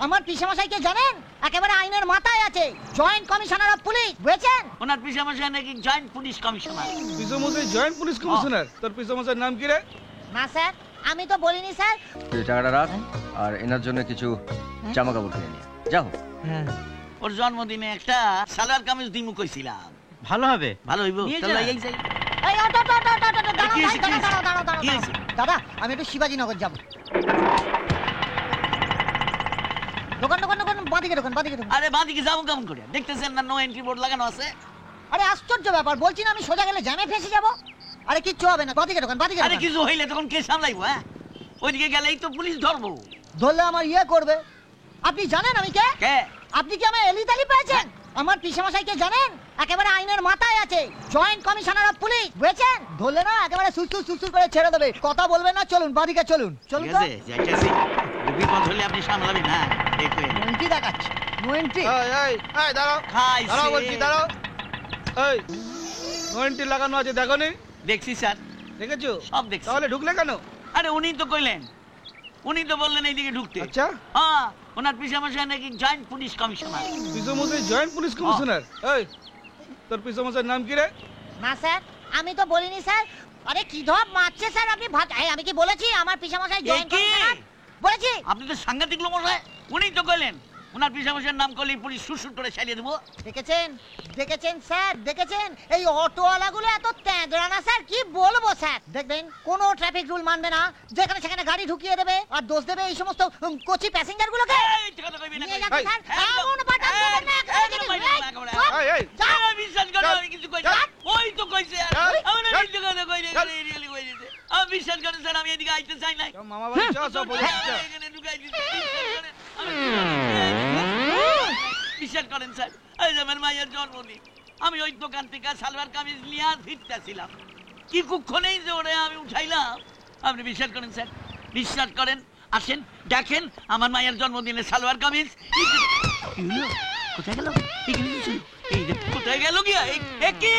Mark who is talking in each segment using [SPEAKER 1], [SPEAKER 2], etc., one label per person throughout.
[SPEAKER 1] আমার পিসেমশাইকে জানেন? একেবারে আইনের মাথায় আছে, জয়েন্ট কমিশনার অফ পুলিশ, বুঝেছেন?
[SPEAKER 2] ওনার পিসেমশাই নাকি জয়েন্ট পুলিশ কমিশনার।
[SPEAKER 3] পিসেমশাই জয়েন্ট পুলিশ কমিশনার? তোর পিসেমশাইয়ের নাম কি রে?
[SPEAKER 1] না স্যার, আমি তো বলিনি স্যার।
[SPEAKER 4] তুই টাকাটা রাখ আর এনার জন্য কিছু জামা কাপড় কিনে নিয়ে যাও।
[SPEAKER 2] ওর জন্মদিনে একটা সালোয়ার কামিজ দিমু কইছিলাম।
[SPEAKER 5] ভালো হবে।
[SPEAKER 2] ভালো হইব। চলো এই যাই।
[SPEAKER 1] এই অটো অটো অটো অটো দাঁড়াও ভাই, দাঁড়াও। দাদা, আমি একটু শিবাজীনগর যাব। দোকান বাদিকে দোকান।
[SPEAKER 2] আরে বাদিকে যাবো কেমন করে? দেখতেছেন না নো এন্ট্রি বোর্ড লাগানো আছে?
[SPEAKER 1] আরে আশ্চর্য ব্যাপার, বলছি না আমি সোজা গেলে জ্যামে ফেসে যাব। আরে কিচ্ছু হবে না, বাদিকে দোকান।
[SPEAKER 2] আরে কিছু হইলে তখন কে সামলাইবো? হ্যাঁ, ওইদিকে গেলেই তো পুলিশ ধরবো।
[SPEAKER 1] ধরলে আমার ইয়ে করবে। আপনি জানেন আমি কে?
[SPEAKER 2] কে?
[SPEAKER 1] আপনি কি আমার এলিতালি পেয়েছেন? আমার পিসেমশাইকে জানেন? একেবারে আইনের মাথায় আছে, জয়েন্ট কমিশনার অফ পুলিশ, বুঝেছেন? ধরলে না একেবারে সুসু করে ছেড়ে দেবে। কথা বলবেন না, চলুন বাদিকে চলুন। চলুন তো।
[SPEAKER 2] যাইতেছি। বিপদ হলে আপনি সামলাবেন। হ্যাঁ, দেখো
[SPEAKER 1] নোয়েন্টি দেখাচ্ছে, নোয়েন্টি।
[SPEAKER 3] এই দাঁড়াও দাঁড়াও বলছি, দাঁড়াও। এই নোয়েন্টি লাগানো আছে, দেখো নি?
[SPEAKER 2] দেখছি স্যার।
[SPEAKER 3] দেখেছো?
[SPEAKER 2] সব দেখছি।
[SPEAKER 3] তাহলে ঢুকলে কেন?
[SPEAKER 2] আরে উনি তো কইলেন, উনি তো বললেন এইদিকে ঢুকতে।
[SPEAKER 3] আচ্ছা,
[SPEAKER 2] হ্যাঁ, ওনার পিসেমশাই নাকি জয়েন্ট পুলিশ কমিশনার।
[SPEAKER 3] পিসেমশাই জয়েন্ট পুলিশ কমিশনার? এই তোর পিসেমশাইয়ের নাম কি রে?
[SPEAKER 1] না স্যার, আমি তো বলিনি স্যার। আরে কি ধপ মারছে স্যার আপনি। আমি কি বলেছি আমার পিসেমশাই জয়েন্ট কমিশনার? বলেছি?
[SPEAKER 2] আপনি তো সাংঘাতিক লোক মশাই। উনি তো কইলেন ওনার পিসেমশাইয়ের নাম করলেই পুলিশ সুরসুর করে ছাড়িয়ে দেবো।
[SPEAKER 1] দেখেছেন স্যার, দেখেছেন? এই অটোওয়ালাগুলো এত তেঁদড়া না স্যার, কি বলবো স্যার। দেখবেন কোনো ট্রাফিক রুল মানবে না, যেখানে সেখানে গাড়ি ঢুকিয়ে দেবে আর দোষ দেবে এই সমস্ত কোচি প্যাসেঞ্জার গুলোকে। নিয়ে যাচ্ছে স্যার, এমন পাঠান দেবেন না
[SPEAKER 2] বিশ্বাস করো কিছু কইছে। ওই তো কইছে। বিশ্বাস করেন স্যার, আমি এদিকে আইতে চাই নাই।
[SPEAKER 3] মামা বাড়ি চল, সব বলে দিচ্ছি।
[SPEAKER 2] বিশ্বাস করেন স্যার, এই যে আমার মায়ের জন্মদিন, আমি ওই দোকান থেকে সালোয়ার কামিজ নিয়ে ফিরতেছিলাম, কি কুক্ষণেই যে ওরে আমি উঠাইলাম। আপনি বিশ্বাস করেন স্যার, বিশ্বাস করেন। আসেন দেখেন আমার মায়ের জন্মদিনে সালোয়ার কামিজ। কোথায় গেল? এই যে কোথায় গেল গিয়া? কি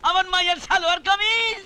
[SPEAKER 2] আমার মায়ের সালোয়ার কামিজ?